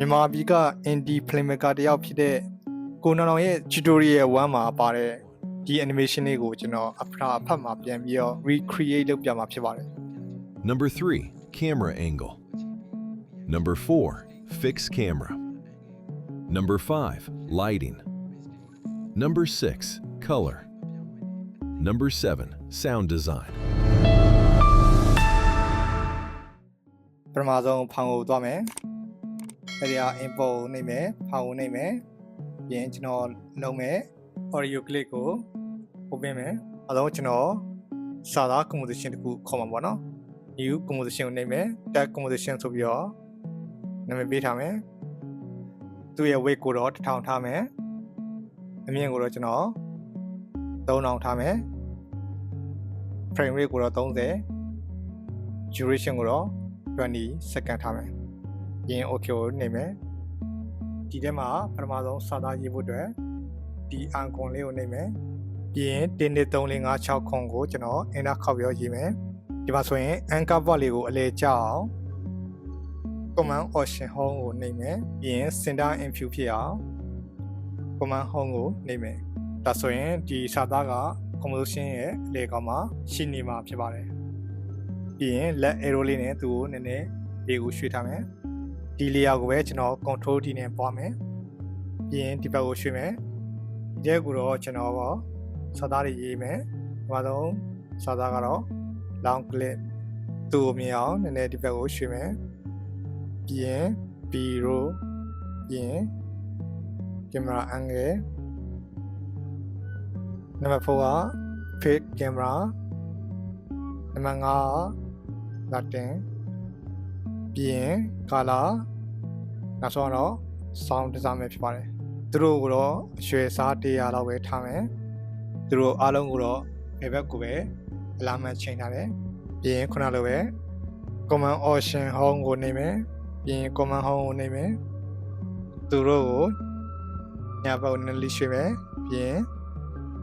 မြန်မာပြည်က indie filmmaker တယောက်ဖြစ်တဲ့ကိုနောင်ရဲ့ tutorial 1မှာပါတဲ့ဒီ animation လေးကိုကျွန်တော်အဖတ်မှာပြန်ပြီးတော့ recreate လုပ်ပြမှာဖြစ်ပါတယ် Number 3, camera angle. Number 4, fixed camera. Number 5, lighting. Number 6, color. Number 7, sound design. ပထမဆုံးဖောင်ကိုသွားမယ်အဲ့ဒီက import နေမယ်ဖောင်ကိုနေမယ်ပြီးရင်ကျွန်တော်လုံးမယ် audio clip ကို open မယ်အဲတော့ကျွန်တော်စာသား composition တခုခေါ်မှာပေါ့နော် new composition ကိုနေမယ် tag composition ဆိုပြီးတော့နာမည်ပေးထားမယ်သူ့ရဲ့ weight ကိုတော့1000ထားမယ်အမြင့်ကိုတော့ကျွန်တော်3000ထားမယ် frame rate ကိုတော့30 duration ကိုတော့20 second ထားမယ်ပြီးရင် okay ကိုနေမယ်ဒီထဲမှာပထမဆုံးစာသားရေးဖို့အတွက်ဒီ icon လေးကိုနေမယ်ပြီးရင်12345ခွန်ကိုကျွန်တော် enter ခောက်ပြီးရေးမယ်ဒီမှာဆိုရင် anchor word လေးကိုအလဲကျအောင် command option home ကိုနေမယ်ပြီးရင် center in view ဖြစ်အောင် command home ကိုနေမယ်ဒါဆိုရင်ဒီစာသားက composition ရဲ့အလဲကောင်မှာရှိနေမှာဖြစ်ပါတယ်ပြီးရင် left arrow လေးနဲ့သူ့ကိုနည်းနည်းဒီကိုရွှေ့ထားမယ်ဒီ layer ကိုပဲကျွန်တော် control D နဲ့ပွားမယ်ပြီးရင်ဒီဘက်ကိုရွှေ့မယ်ဒီကိုတော့ကျွန်တော်စာသားတွေရေးမယ်ဒီမှာတော့စာသားကတော့ long clip သူ့ကိုမြင်အောင်နည်းနည်းဒီဘက်ကိုရွှေ့မယ်ပြီးရင် B row ပြီးရင် camera angle နံပါတ်4က fake camera နံပါတ်5က Latin ပြီးရင် color နောက်ဆုံးတော့ sound design ပဲဖြစ်ပါတယ်သူတို့ကတော့အရွယ်စား100လောက်ပဲထားမယ်သူတို့အားလုံးကိုတော့ဘယ်ဘက်ကိုပဲအလားမှချိန်ထားတယ်ပြီးရင်ခုနလိုပဲ command option home ကိုနေမယ်ပြီးရင် command home ကိုနေမယ်သူတို့ကိုညာဘက်ကိုနည်းလေးရွှေ့မယ်ပြီးရင်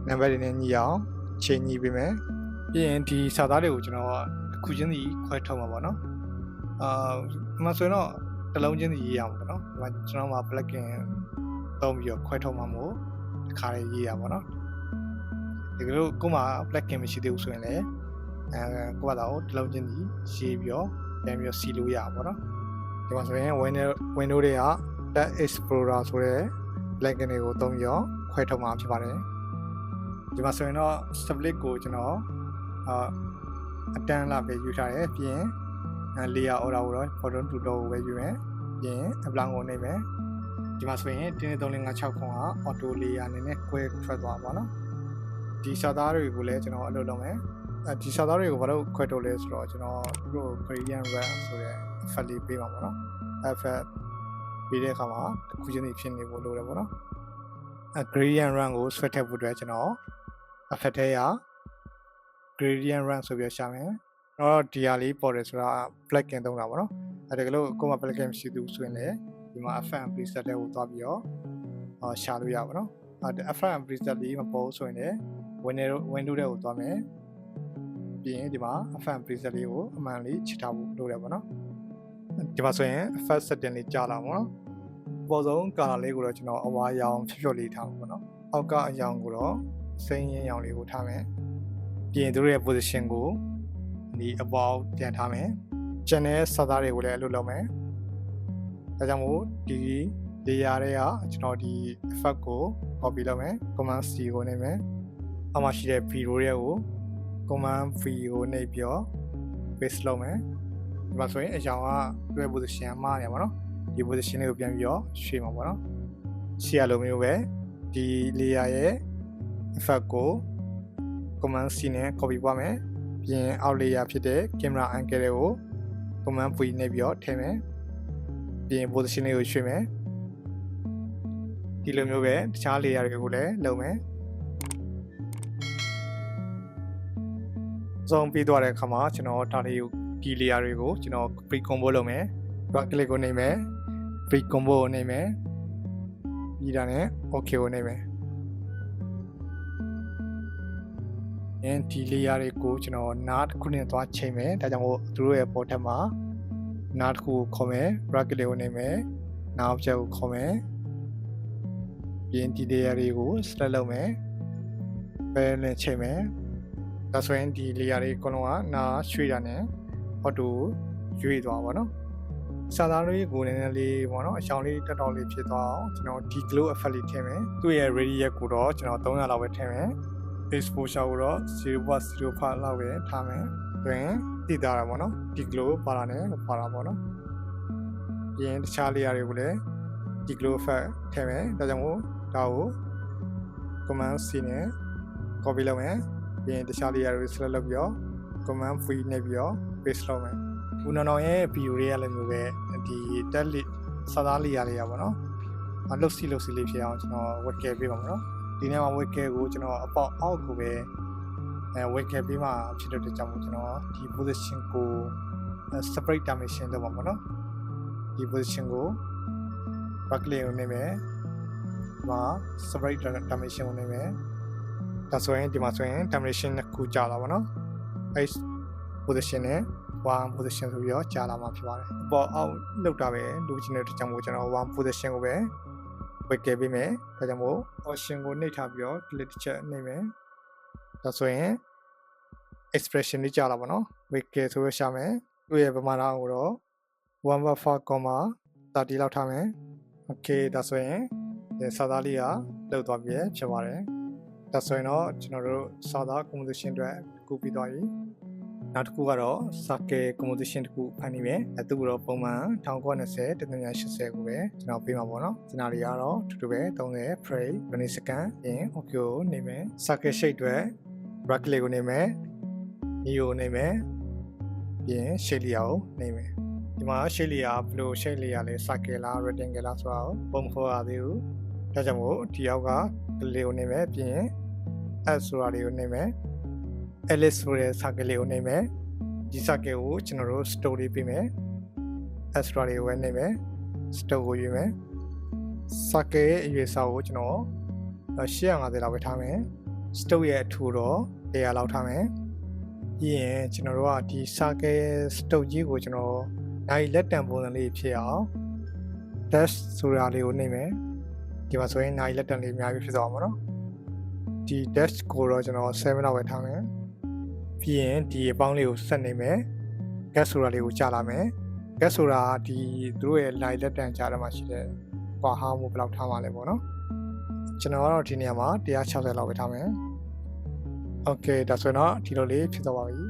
နံပါတ်တွေနဲ့ညီအောင်ချိန်ညီပေးမယ်ပြီးရင်ဒီစာသားတွေကိုကျွန်တော်အခုချင်းစီခွဲထုတ်မှာပေါ့နော်ဒီမှာဆိုရင်တော့တစ်လုံးချင်းစီရေးရမှာပေါ့နော်ဒီမှာကျွန်တော်မှာ plugin သုံးပြီးတော့ခွဲထုတ်မှာမို့တစ်ခါလေးရေးရပါတော့ဒီလိုကိုမှ plugin မရှိသေးဘူးဆိုရင်လည်းကိုကတော့တစ်လုံးချင်းစီရေးပြီးတော့ပြန်ပြီးတော့စီလို့ရပါတော့ဒီမှာဆိုရင် Windows တွေက Tab Explorer ဆိုတဲ့ plugin တွေကိုသုံးပြီးတော့ခွဲထုတ်မှာဖြစ်ပါတယ်ဒီမှာဆိုရင်တော့ split ကိုကျွန်တော်အတန်းလာပဲယူထားတယ်ပြီးရင်layer order ကိုတော့ photo to door ကိုပဲယူမယ်ပြီးရင် apply ကိုနေမယ်ဒီမှာဆိုရင်12356ခွန်က auto layer အနေနဲ့ကွဲထွက်သွားပါတော့ဒီစာသားတွေကိုလည်းကျွန်တော်အလုပ်လုပ်မယ်ဒီစာသားတွေကိုဘာလို့ခွဲထုတ်လဲဆိုတော့ကျွန်တော်တို့ gradient run ဆိုတဲ့ effect လေးပေးမှာပေါ့နော် effect ပေးတဲ့အခါမှာတစ်ခုချင်းစီဖြစ်နေဖို့လိုတယ်ပေါ့နော်gradient run ကိုဆွဲထည့်ဖို့အတွက်ကျွန်တော် effect ထဲရ gradient run ဆိုပြီးရှာမယ်တော့ဒီဟာလေးပေါ်တယ်ဆိုတာ plugin သုံးတာပေါ့နော်ဒါကလို့ကိုယ်မှာ plugin မရှိသေးဘူးဆိုရင်လည်းဒီမှာ FM preset တွေကိုသွားပြီးတော့ရှာလို့ရပါတော့FM preset လေးမပေါ်ဆိုရင်လည်း Windows တွေကိုသွားမယ်ပြီးရင်ဒီမှာ FM preset လေးကိုအမှန်လေးချထားဖို့လုပ်ရပါတော့ဒီမှာဆိုရင် effect setting လေးကြာလာပါတော့ပေါ်ဆုံး color လေးကိုတော့ကျွန်တော်အဝါရောင်ဖြော့လေးထားမှာပေါ့နော်အောက်ကအရောင်ကိုတော့စိမ်းရင်းရောင်လေးကိုထားမယ်ပြီးရင်တို့ရဲ့ position ကိုဒီအပေါ်ပြန်ထားမယ်ကျန်တဲ့စာသားတွေကိုလည်းအလုပ်လုပ်မယ်ဒါကြောင့်မို့ဒီ layer တွေကကျွန်တော်ဒီ effect ကို copy လုပ်မယ် command C ကိုနေမယ်အောက်မှာရှိတဲ့ video တွေကို command V ကိုနှိပ်ပြီးတော့ paste လုပ်မယ်ဒီမှာဆိုရင်အရောင်ကတွဲ position မှားနေပါတော့ဒီ position လေးကိုပြန်ပြီးတော့ရွှေ့မှာပေါ့နော်ရှေ့ရလိုမျိုးပဲဒီ layer ရဲ့ effect ကို command C နဲ့ copy ပွားမယ်ပြီးရင်အောက် layer ဖြစ်တဲ့ camera angle တွေကို command V နဲ့ပြီးတော့ထည့်မယ်ပြီးရင် position လေးကိုရွှေ့မယ်ဒီလိုမျိုးပဲတခြား layer တွေကိုလည်းလုပ်မယ်ဆုံးပြီးသွားတဲ့အခါမှာကျွန်တော်ဒါလေးကိုဒီ layer တွေကိုကျွန်တော် pre combo လုပ်မယ် right click ကိုနှိပ်မယ် pre combo ကိုနှိပ်မယ်ပြီးတာနဲ့ okay ကိုနှိပ်မယ်ဒီ layer တွေကိုကျွန်တော်နားတစ်ခုနဲ့သွားချိန်မယ်ဒါကြောင့်မို့သူတို့ရဲ့ပေါ်ထက်မှာနားတစ်ခုကိုခေါ်မယ် bracket လေးကိုနေမယ် နောက် object ကိုခေါ်မယ်ပြီးရင်ဒီ layer တွေကို select လုပ်မယ်ပဲနဲ့ချိန်မယ်ဒါဆိုရင်ဒီ layer တွေအကုန်လုံးကနားရွှေ့တာနဲ့ auto ရွေ့သွားပါတော့စာသားလေးကိုနည်းနည်းလေးပေါ့နော်အချောင်းလေးတက်တော့လေးဖြစ်သွားအောင်ကျွန်တော်ဒီ glow effect လေးထည့်မယ်သူ့ရဲ့ radius ကိုတော့ကျွန်တော်300လောက်ပဲထည့်မယ် exposure ကိုတော့ 0.05 လောက်ပဲထားမယ်တွင်တည်သွားတာပေါ့နော်ဒီ glow ပါလာတယ်ပါလာပေါ့နော်ပြီးရင်တခြား layer တွေကိုလည်းဒီ glow effect ထည့်မယ်ဒါကြောင့်မို့ဒါကို command C နဲ့ copy လုပ်မယ်ပြီးရင်တခြား layer တွေ select လုပ်ပြီးတော့ command V နဲ့ပြီးတော့ paste လုပ်မယ်ဦးနောင်နောင်ရဲ့ view တွေကလည်းမျိုးပဲဒီတက်လီစာသား layer လေးရပါတော့လှုပ်စီလေးဖြစ်အောင်ကျွန်တော် web care ပေးပါမယ်နော်ဒီနေ့မှာ web care ကိုကျွန်တော်အပေါက်အောက်ကိုပဲweb care ပေးမှဖြစ်တဲ့ကြောင့်မို့ကျွန်တော်ဒီ position ကို separate dimension လုပ်ပါမယ်နော်ဒီ position ကို back layer ကိုနေမယ်ဒီမှာ separate dimension ကိုနေမယ်ဒါဆိုရင်ဒီမှာဆိုရင် dimension တစ်ခုကြာလာပါနော်အဲ position နဲ့ one position ဆိုပြီးတော့ကြာလာမှာဖြစ်ပါတယ်အပေါ်အောက်လောက်တာပဲလိုချင်တဲ့အတွက်ကြောင့်မို့ကျွန်တော် one position ကိုပဲဝယ်ခဲ့ပေးမယ်ဒါကြောင့်မို့ option ကိုနှိပ်ထားပြီးတော့ delete တစ်ချက်နှိပ်မယ်ဒါဆိုရင် expression လေးကြာလာပါနော်ဝယ်ခဲ့ဆိုရရှာမယ်သူ့ရဲ့ပမာဏကိုတော့ 1/4,30 လောက်ထားမယ် okay ဒါဆိုရင်စာသားလေးကလောက်သွားပြီဖြစ်ပါတယ်ဒါဆိုရင်တော့ကျွန်တော်တို့စာသား composition အတွက်ကူပြီးသွားပြီနောက်တစ်ခုကတော့ circle composition တစ်ခုဖန်နေမယ်သူ့ကိုတော့ပုံမှန်1920 1980ကိုပဲကျွန်တော်ပေးမှာပေါ့နော်စနာရီကတော့တူတူပဲ30 frame 20 second ပြင် okay ကိုနေမယ် circle shape အတွက် black လေးကိုနေမယ် new ကိုနေမယ်ပြင် shape လေးကိုနေမယ်ဒီမှာ shape လေးကဘယ်လို shape လေးရလဲ circle လား rectangle လားဆိုတော့ပုံမဖော်ရသေးဘူးဒါကြောင့်မို့ဒီအောက်ကလေးကိုနေမယ်ပြင် s ဆိုတာလေးကိုနေမယ်Alice ဆိုတဲ့ circle လေးကိုနေမယ်ဒီ circle ကိုကျွန်တော်တို့ store လေးပေးမယ် extra လေးကိုနေမယ် store ကိုယူမယ် circle ရဲ့အရွယ်အစားကိုကျွန်တော်850လောက်ပဲထားမယ် store ရဲ့အထူတော့100လောက်ထားမယ်ပြီးရင်ကျွန်တော်တို့ကဒီ circle ရဲ့ store ကြီးကိုကျွန်တော်နိုင်လက်တံပုံစံလေးဖြစ်အောင် dash ဆိုတာလေးကိုနေမယ်ဒီမှာဆိုရင်နိုင်လက်တံလေးအများကြီးဖြစ်သွားမှာနော်ဒီ dash ကိုတော့ကျွန်တော်7လောက်ပဲထားမယ်ပြီးရင်ဒီအပေါင်းလေးကိုဆက်နေမယ် gas ဆိုတာလေးကိုကြာလာမယ် gas ဆိုတာဒီသူတို့ရဲ့ line လက်တံကြားထဲမှာရှိတဲ့ကွာဟမှုဘယ်လောက်ထားမှာလဲပေါ့နော်ကျွန်တော်ကတော့ဒီနေရာမှာ160လောက်ပဲထားမယ် okay ဒါဆိုတော့ဒီလိုလေးဖြစ်သွားပါပြီ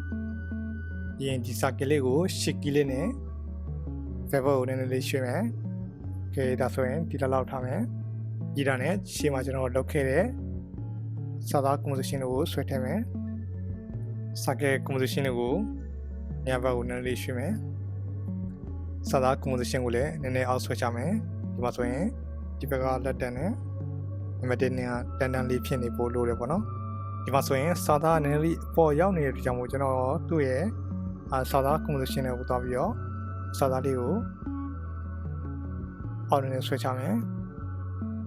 ပြီးရင်ဒီ circle လေးကို shift key လေးနဲ့ bevel ကိုနည်းနည်းလေးရွှေ့မယ် okay ဒါဆိုရင်ဒီလောက်ထားမယ်ပြီးတာနဲ့ရှေ့မှာကျွန်တော်လုပ်ခဲ့တဲ့စာသား composition ကိုဆွဲထည့်မယ် circle composition ကိုညဘက်ကိုနည်းနည်းလေးရွှေ့မယ်စာသား composition ကိုလည်းနည်းနည်းအောက်ဆွဲချမယ်ဒီမှာဆိုရင်ဒီဘက်ကလက်တန်နဲ့နံပါတ်1နဲ့တန်တန်လေးဖြစ်နေပို့လို့ရပေါ့နော်ဒီမှာဆိုရင်စာသားနည်းနည်းလေးအပေါ်ရောက်နေတဲ့ကြောင့်မို့ကျွန်တော်သူ့ရဲ့စာသား composition ကိုသွားပြီးတော့စာသားလေးကိုအောက်နေဆွဲချမယ်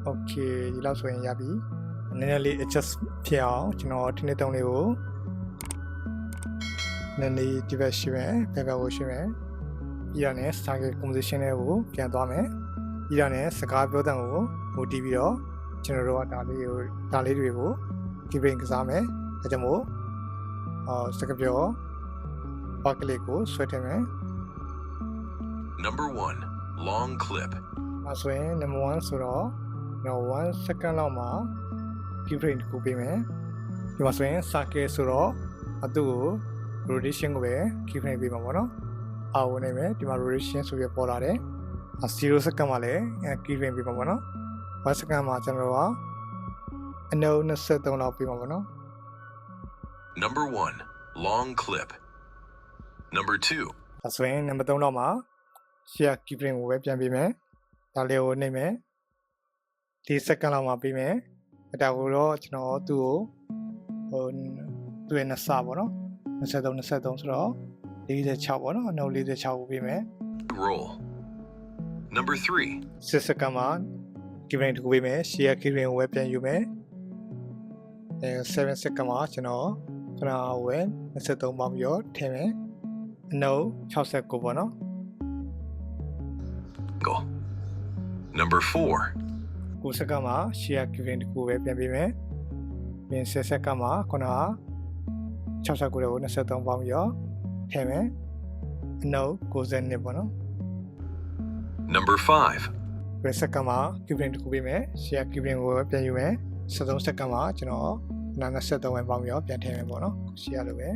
okay ဒီလောက်ဆိုရင်ရပြီနည်းနည်းလေး adjust ဖြစ်အောင်ကျွန်တော်ဒီနေ့တုံးလေးကိုနည်းနည်းဒီဘက်ရှိမယ်ဘက်ကကိုရှိမယ်ပြီးတော့ ਨੇ target composition တွေကိုပြန်သွားမယ်ပြီးတော့ ਨੇ စကားပြောတဲ့ကိုမူတည်ပြီးတော့ကျွန်တော်တို့ကဒါလေးတွေကို keyframe ကစားမယ်ဒါကြောင့်မို့စကားပြော back လေးကိုဆွဲထည့်မယ် Number 1 long clip ဆိုရင် number 1ဆိုတော့1 second လောက်မှာ keyframe ကိုပေးမယ်ဒီမှာဆိုရင် circle ဆိုတော့သူ့ကို rotation ကိုပဲ keyframe ပေးမှာပေါ့နော်အော်ဝင်နေမယ်ဒီမှာ rotation ဆိုပြီးပေါ်လာတယ်0 second မှာလည်း keyframe ပေးမှာပေါ့နော်1 second မှာကျွန်တော်ကအနု23လောက်ပေးမှာပေါ့နော် Number 1 long clip Number 2ဒါဆိုရင် number 3လောက်မှာ share keyframe ကိုပဲပြန်ပေးမယ်ဒါလေးကိုနေမယ်4 second လောက်မှာပေးမယ်ဒါကိုတော့ကျွန်တော်သူ့ကိုသူ့ရဲ့နှစ်ဆပေါ့နော်23ဆိုတော့46ပေါ့နော်အနှုတ်46ကိုပေးမယ် roll Number 3 6 second မှာ keyframe တစ်ခုပေးမယ် share keyframe ကိုပဲပြန်ယူမယ်7 second မှာကျွန်တော်ခဏဝယ်23ပေါင်းပြီးတော့ထည့်မယ်အနှုတ်69ပေါ့နော် go Number 4. ကိုစက္ကန့်မှာ share giving တခုပဲပြန်ပေးမယ်ပြင်10စက္ကန့်မှာခုနက69ကို23ပေါင်းပြီးတော့ထည့်မယ်အနှုတ်90နှစ်ပေါ့နော် Number 5. ပြင်စက္ကန့်မှာ giving တခုပေးမယ် share giving ကိုပြန်ယူမယ်73စက္ကန့်မှာကျွန်တော်23ဝင်ပေါင်းပြီးတော့ပြန်ထည့်မယ်ပေါ့နော် share လို့ပဲ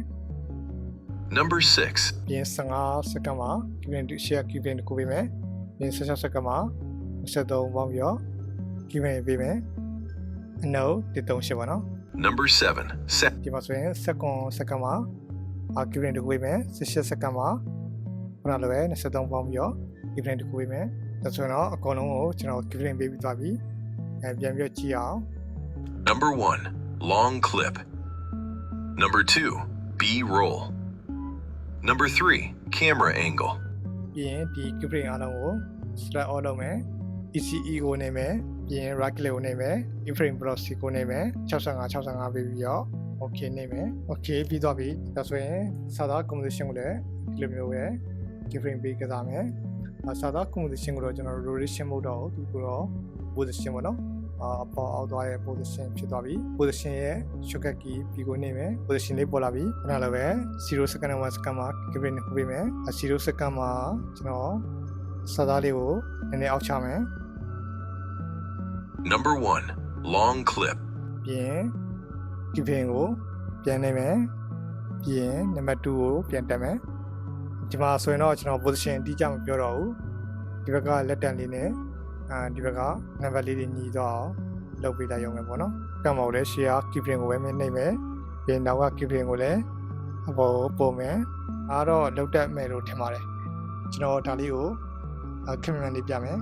Number 6. ပြင်15စက္ကန့်မှာ giving share giving တခုပေးမယ်ပြင်16စက္ကန့်မှာ23ပေါင်းပြီးတော့ giving ပေးမယ်အနှုတ်38ပေါ့နော် Number 7. ဒီမှာဆိုရင်စက္ကန့်မှာgiving တခုပေးမယ်18စက္ကန့်မှာခုနလိုပဲ23ပေါင်းပြီးတော့ giving တခုပေးမယ်ဒါဆိုရင်တော့အကုန်လုံးကိုကျွန်တော် giving ပေးပြီးသွားပြီပြန်ပြီးကြည့်အောင် Number 1. Long clip. Number 2. B-roll. Number 3. Camera angle. ပြီးရင်ဒီ giving အားလုံးကို select all လုပ်မယ် ECE ကိုနေမယ်ပြီးရင် right click ကိုနေမယ် iframe velocity ကိုနေမယ်65ပေးပြီးတော့ okay နေမယ် okay ပြီးသွားပြီဒါဆိုရင်စာသား composition ကိုလည်းဒီလိုမျိုးပဲ giving ပေးကစားမယ်စာသား composition ကိုတော့ကျွန်တော် rotation mode တော့သူကတော့ position ပေါ့နော်အပေါ်အောက်သွားတဲ့ position ဖြစ်သွားပြီ position ရဲ့ shortcut key ပြီးကိုနေမယ် position လေးပေါ်လာပြီခုနလိုပဲ0 second 1 second မှာ giving ကိုပေးမယ်0 second မှာကျွန်တော်စာသားလေးကိုနည်းနည်းအောက်ချမယ် Number 1. Long clip. ပြီးရင် giving ကိုပြန်နေမယ်ပြီးရင် number 2ကိုပြန်တက်မယ်ဒီမှာဆိုရင်တော့ကျွန်တော် position အတိအကျမပြောတော့ဘူးဒီဘက်ကလက်တန်လေးနဲ့ဒီဘက်က number လေးတွေညီတော့လုပ်ပေးလိုက်ရုံပဲပေါ့နော်ကံမဟုတ်လဲ share giving ကိုပဲမနှိပ်မယ်ပြီးရင်နောက်က giving ကိုလည်းအပေါ်ပို့မယ်အားတော့လောက်တက်မယ်လို့ထင်ပါတယ်ကျွန်တော်ဒါလေးကိုcamera လေးပြမယ်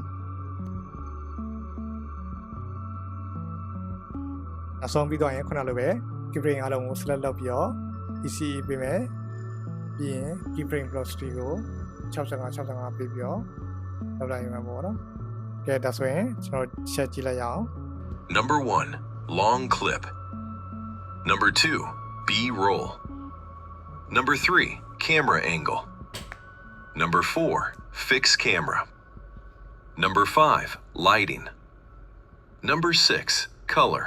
နောက်ဆုံးပြီးတော့ရင်ခုနလိုပဲ keyframe အားလုံးကို select လုပ်ပြီးတော့ ECE ပေးမယ်ပြီးရင် keyframe velocity ကို65ပေးပြီးတော့လောက်လိုက်ရမှာပေါ့နော်ကဲဒါဆိုရင်ကျွန်တော်ချက်ကြည့်လိုက်ရအောင် Number 1. Long clip. Number 2. B-roll. Number 3. Camera angle. Number 4. Fixed camera. Number 5. Lighting. Number 6. Color.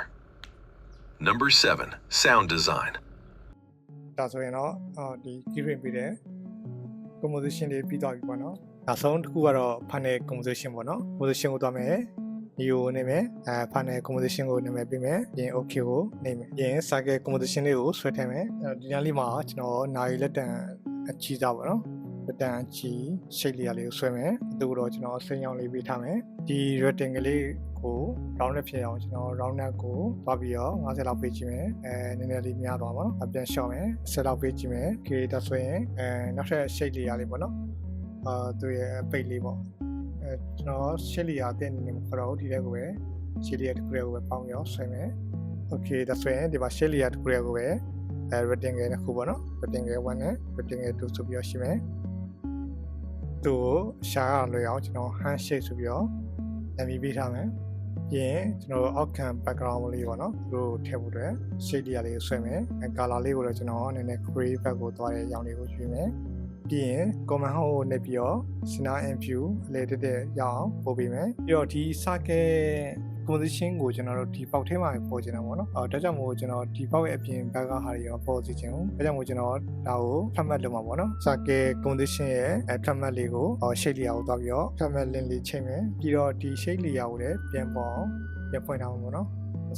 Number 7. Sound design. ဒါဆိုရင်တော့ဒီ keyframe ပေးတယ် composition တွေပြီးသွားပြီပေါ့နော်နောက်ဆုံးတစ်ခုကတော့ panel composition ပေါ့နော် position ကိုသွားမယ် new ကိုနေမယ်panel composition ကိုနာမည်ပေးမယ်ပြီးရင် okay ကိုနေမယ်ပြီးရင် circle composition လေးကိုဆွဲထည့်မယ်ဒီညလေးမှာကျွန်တော်နာရီလက်တန်အချီစားပေါ့နော်လက်တန်အချီ shape လေးကိုဆွဲမယ်သူကတော့ကျွန်တော်စိမ်းရောင်လေးပေးထားမယ်ဒီ rectangle လေးကို round နဲ့ဖြစ်အောင်ကျွန်တော် round နဲ့ကိုသွားပြီးတော့50လောက်ပေးကြည့်မယ်နည်းနည်းလေးများသွားပါတော့ပြန်ရှော့မယ်10လောက်ပေးကြည့်မယ် okay ဒါဆိုရင်နောက်ထပ် shape လေးလေးပေါ့နော်သူရဲ့ပိတ်လေးပေါ့ကျွန်တော် shape လေးရတဲ့အနေနဲ့မခေါ်တော့ဒီတဲ့ကိုပဲ shape လေးတစ်ခုကိုပဲပေါင်းရောဆွဲမယ် okay ဒါဆိုရင်ဒီမှာ shape လေးရတစ်ခုကိုပဲ rectangle တစ်ခုပေါ့နော် rectangle 1နဲ့ rectangle 2ဆိုပြီးတော့ရှိမယ်သူကိုရှာရလွယ်အောင်ကျွန်တော် hand shape ဆိုပြီးတော့နာမည်ပေးထားမယ်ပြီးရင်ကျွန်တော်အောက်ခံ background လေးပေါ့နော်သူတို့ထည့်ဖို့အတွက် shape လေးကိုဆွဲမယ် color လေးကိုတော့ကျွန်တော်နည်းနည်း gray back ကိုသွားတဲ့ရောင်လေးကိုရွေးမယ်ပြီးရင် command home ကိုနှိပ်ပြီးတော့ center and view အလဲတက်တဲ့ရအောင်ပို့ပေးမယ်ပြီးတော့ဒီ circle composition ကိုကျွန်တော်တို့ဒီပေါက်ထဲမှာပေါ်ချင်တာပေါ့နော်ဒါကြောင့်မို့ကျွန်တော်ဒီပေါက်ရဲ့အပြင်ဘက်ကဟာတွေရောပေါ်စီချင်ဘူးဒါကြောင့်မို့ကျွန်တော်ဒါကိုဖတ်မှတ်လုပ်မှာပေါ့နော် circle composition ရဲ့ဖတ်မှတ်လေးကို shape layer ကိုသွားပြီးတော့ဖတ်မှတ် link လေးချိန်မယ်ပြီးတော့ဒီ shape layer ကိုလည်းပြန်ပေါ်အောင်ပြန်ဖွင့်ထားအောင်ပေါ့နော်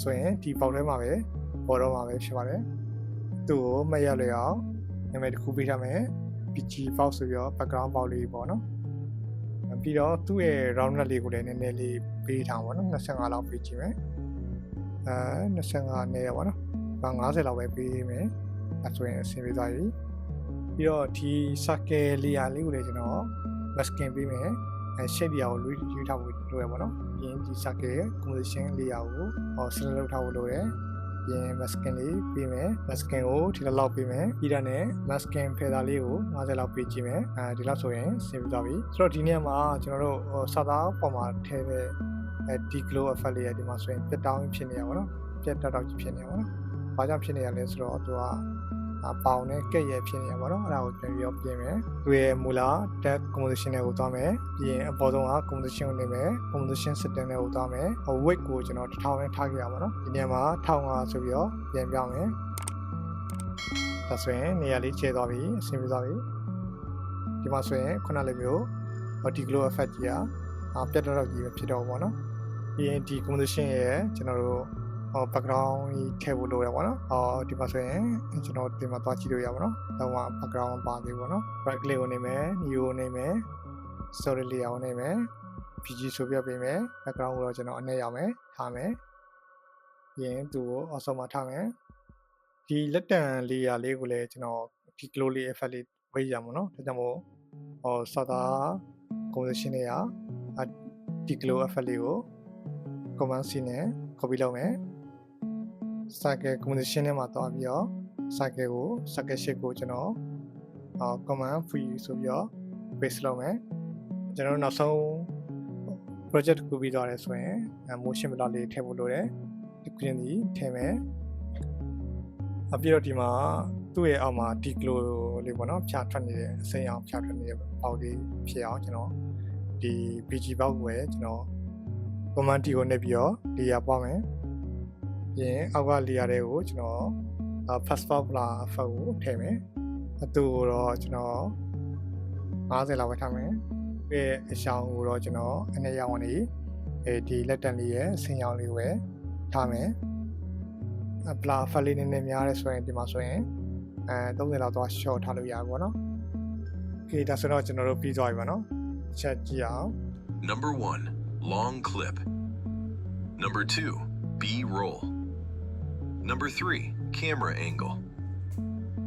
ဆိုရင်ဒီပေါက်ထဲမှာပဲပေါ်တော့မှာပဲဖြစ်ပါတယ်သူ့ကိုမှတ်ရလွယ်အောင်နာမည်တစ်ခုပေးထားမယ် PG ပေါက်ဆိုပြီးတော့ background ပေါက်လေးပေါ့နော်ပြီးတော့သူ့ရဲ့ round net လေးကိုလည်းနည်းနည်းလေးပေးထားပါတော့25လောက်ပေးကြည့်မယ်25နဲ့ပေါ့နော်50လောက်ပဲပေးမယ်အဲဆိုရင်အဆင်ပြေသွားပြီပြီးတော့ဒီ circle layer လေးကိုလည်းကျွန်တော် masking ပေးမယ်shape layer ကိုရွေးထားဖို့လိုရပါတော့ပြီးရင်ဒီ circle composition layer ကို select လုပ်ထားဖို့လိုတယ်ပြီးရင် masking လေးပေးမယ် masking ကိုဒီလောက်ပေးမယ်ပြီးတော့နဲ့ masking feather လေးကို50လောက်ပေးကြည့်မယ်ဒီလောက်ဆိုရင်ဆင်ပြေသွားပြီဆိုတော့ဒီနေ့မှာကျွန်တော်တို့စာသားပေါ်မှာထည့်တဲ့ဒီ glow effect လေးဒီမှာဆိုရင်ပြတ်တောင်းဖြစ်နေရပါတော့ပြတ်တောက်ကြီးဖြစ်နေရပါတော့ဘာကြောင့်ဖြစ်နေရလဲဆိုတော့သူက ပေါင်နဲ့ကက်ရဲ့ဖြစ်နေရပါတော့အဲ့ဒါကိုပြန်ပြီးတော့ပြင်မယ်သူရဲ့မူလာ tag composition တွေကိုသွားမယ်ပြီးရင်အပေါ်ဆုံးက composition ကိုနေမယ် composition setting တွေကိုသွားမယ် weight ကိုကျွန်တော်1000နဲ့ထားခဲ့ရပါတော့ဒီနေရာမှာ1500ဆိုပြီးတော့ပြန်ပြမယ်ဒါဆိုရင်နေရာလေးကျဲသွားပြီအဆင်ပြေသွားပြီဒီမှာဆိုရင်ခုနလိုမျိုးဒီ glow effect ကြီးကပြတ်တော့ကြီးပဲဖြစ်တော့ဘောနော်ပြီးရင်ဒီ composition ရဲ့ကျွန်တော်တို့background ကြီးထည့်ဖို့လိုရပါတော့ဒီမှာဆိုရင်ကျွန်တော်ဒီမှာသွားကြည့်လို့ရပါတော့တော့ background ပါသေးဘူးနော် right click ကိုနေမယ် new ကိုနေမယ် story layer ကိုနေမယ် PG ဆိုပြပေးမယ် background ကိုတော့ကျွန်တော်အနည်းရအောင်ထားမယ်ပြီးရင်သူကို also မှာထားမယ်ဒီလက်တံ layer လေးကိုလည်းကျွန်တော်ဒီ glow လေး effect လေးဝေးရမှာနော်ဒါကြောင့်မို့sota composition တွေကဒီ glow effect လေးကို command C နဲ့ copy လုပ်မယ် circle composition ထဲမှာသွားပြီးတော့ circle ကို circle shape ကိုကျွန်တော်command free ဆိုပြီးတော့ paste လုပ်မယ်ကျွန်တော်နောက်ဆုံး project ကိုပြီးသွားတယ်ဆိုရင် motion blur လေးထည့်ဖို့လိုတယ်ဒီကွင်းကြီးထည့်မယ်အပြီးတော့ဒီမှာသူ့ရဲ့အောက်မှာဒီ glow လေးပေါ့နော်ဖြာထွက်နေတဲ့အစိမ်းအောင်ဖြာထွက်နေတဲ့ပေါက်လေးဖြစ်အောင်ကျွန်တော်ဒီ BG ပေါက်ကိုပဲကျွန်တော် command T ကိုနှိပ်ပြီးတော့ layer ပွားမယ်ပြီးရင်အောက်က layer တွေကိုကျွန်တော် fast blur effect ကိုထည့်မယ်အတူကိုတော့ကျွန်တော်50လောက်ပဲထားမယ်ပြီးအရှောင်းကိုတော့ကျွန်တော်အနေရောင်နေဒီလက်တံလေးရဲ့ဆင်းရောင်လေးကိုပဲထားမယ်blur effect လေးနည်းနည်းများရဲဆိုရင်ဒီမှာဆိုရင်30လောက်သွား short ထားလို့ရပါဘောနော်โอเคဒါဆိုတော့ကျွန်တော်တို့ပြီးသွားပြီပါနော်ချက်ကြည့်အောင် Number 1, long clip. Number 2, B-roll. Number 3, camera angle.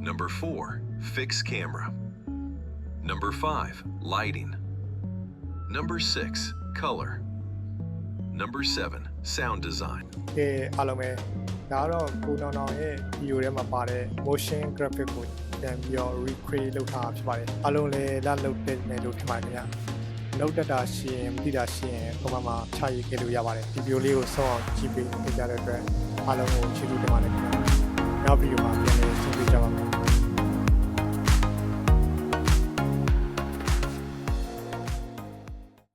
Number 4, fixed camera. Number 5, lighting. Number 6, color. Number 7, sound design. ကဲအားလုံးပဲဒါတော့ကိုနောင်နောင်ရဲ့ video ထဲမှာပါတဲ့ motion graphic ကိုပြန်ပြီးတော့ recreate လုပ်ထားတာဖြစ်ပါတယ်အားလုံးလည်းလက်လုပ်တဲ့မယ်လို့ထင်ပါတယ်ခင်ဗျလောက်တတာရှိရင်မသိတာရှိရင် comment မှာချရေးခဲ့လို့ရပါတယ်ဒီ video လေးကိုစောင့်အောင်ကြည့်ပေးကြတဲ့အတွက်အားလုံးကိုကျေးဇူးတင်ပါတယ်ခင်ဗျနောက် video မှာပြန်လည်ဆုံတွေ့ကြပါမယ်